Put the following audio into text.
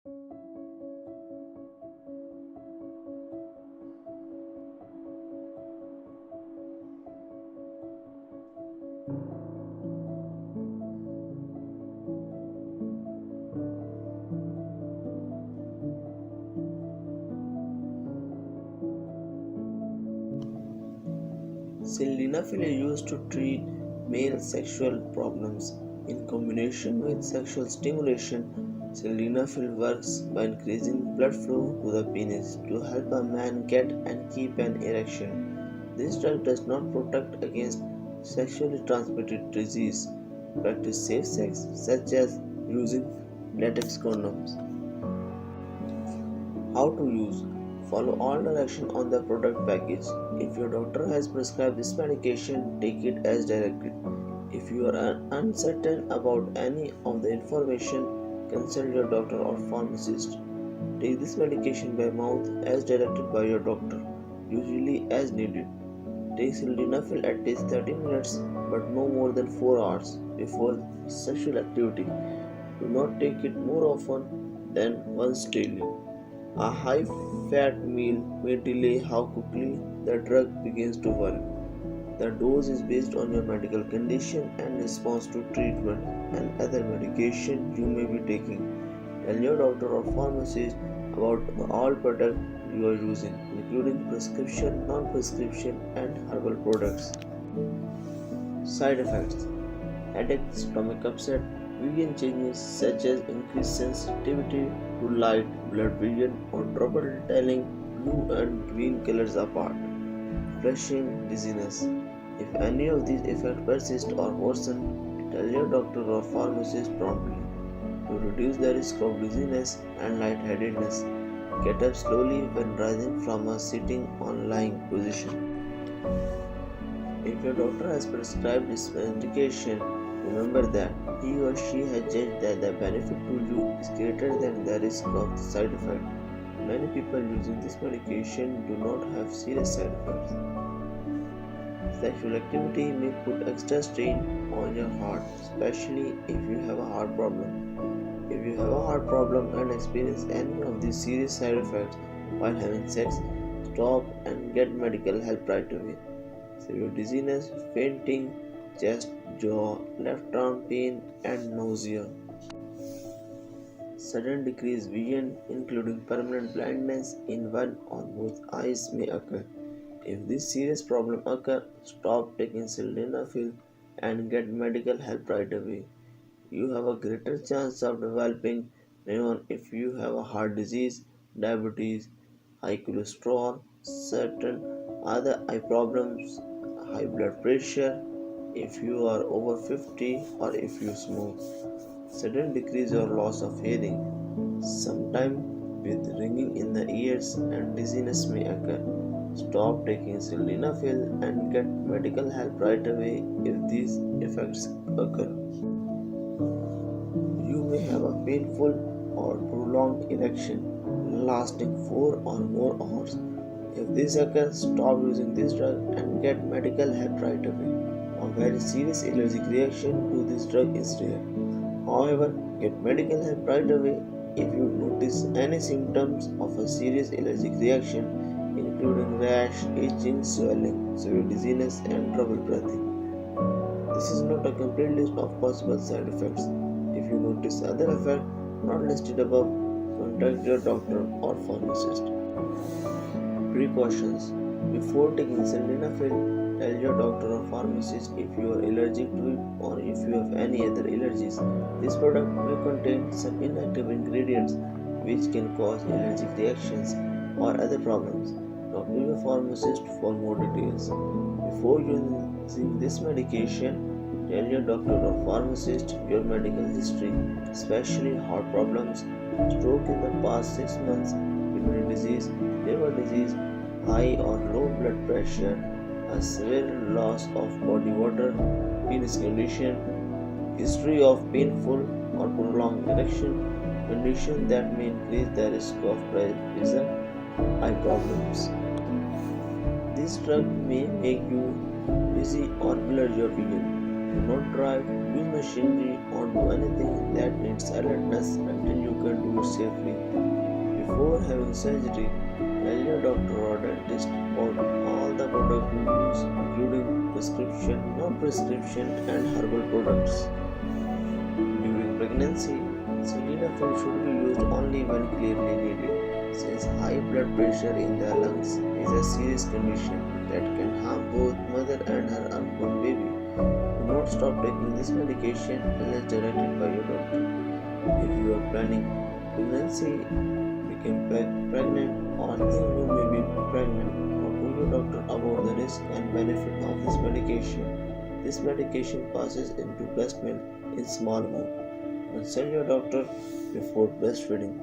Sildenafil is used to treat male sexual problems. In combination with sexual stimulation, sildenafil works by increasing blood flow to the penis to help a man get and keep an erection. This drug does not protect against sexually transmitted disease. Practice safe sex, such as using latex condoms. How to use. Follow all directions on the product package. If your doctor has prescribed this medication, take it as directed. If you are uncertain about any of the information, consult your doctor or pharmacist. Take this medication by mouth as directed by your doctor, usually as needed. Take sildenafil at least 30 minutes but no more than 4 hours before sexual activity. Do not take it more often than once daily. A high fat meal may delay how quickly the drug begins to work. The dose is based on your medical condition and response to treatment and other medication you may be taking. Tell your doctor or pharmacist about all products you are using, including prescription, non-prescription, and herbal products. Side effects: headache, stomach upset, vision changes such as increased sensitivity to light, blurred vision, or trouble telling blue and green colors apart. Flushing, dizziness. If any of these effects persist or worsen, tell your doctor or pharmacist promptly. To reduce the risk of dizziness and lightheadedness, get up slowly when rising from a sitting or lying position. If your doctor has prescribed this medication, remember that he or she has judged that the benefit to you is greater than the risk of the side effect. Many people using this medication do not have serious side effects. Sexual activity may put extra strain on your heart, especially if you have a heart problem. If you have a heart problem and experience any of these serious side effects while having sex, stop and get medical help right away. Severe dizziness, fainting, chest, jaw, left arm pain, and nausea. Sudden decreased vision, including permanent blindness in one or both eyes, may occur. If this serious problem occurs, stop taking sildenafil and get medical help right away. You have a greater chance of developing pneumonia if you have a heart disease, diabetes, high cholesterol, certain other eye problems, high blood pressure, if you are over 50 or if you smoke. Sudden decrease or loss of hearing, sometimes with ringing in the ears and dizziness may occur. Stop taking sildenafil and get medical help right away if these effects occur. You may have a painful or prolonged erection lasting 4 or more hours. If this occurs, stop using this drug and get medical help right away. A very serious allergic reaction to this drug is rare. However, get medical help right away if you notice any symptoms of a serious allergic reaction, including rash, itching, swelling, severe dizziness, and trouble breathing. This is not a complete list of possible side effects. If you notice other effects not listed above, contact your doctor or pharmacist. Precautions: before taking sildenafil, tell your doctor or pharmacist if you are allergic to it or if you have any other allergies. This product may contain some inactive ingredients which can cause allergic reactions or other problems. Talk to your pharmacist for more details. Before using this medication, tell your doctor or pharmacist your medical history, especially heart problems, stroke in the past 6 months, kidney disease, liver disease, high or low blood pressure, a severe loss of body water, penis condition, history of painful or prolonged erection, condition that may increase the risk of priapism, eye problems. This drug may make you dizzy or blur your vision. Do not drive, use machinery, or do anything that needs alertness until you can do it safely. Before having surgery, tell your doctor or dentist about all the products you use, including prescription, non-prescription, and herbal products. During pregnancy, sildenafil should be used only when clearly needed, since high blood pressure in the lungs is a serious condition that can harm both mother and her unborn baby. Do not stop taking this medication unless directed by your doctor. If you are planning pregnancy, become pregnant, or think you may be pregnant, talk to your doctor about the risk and benefit of this medication. This medication passes into breast milk in small amount. Consult your doctor before breastfeeding.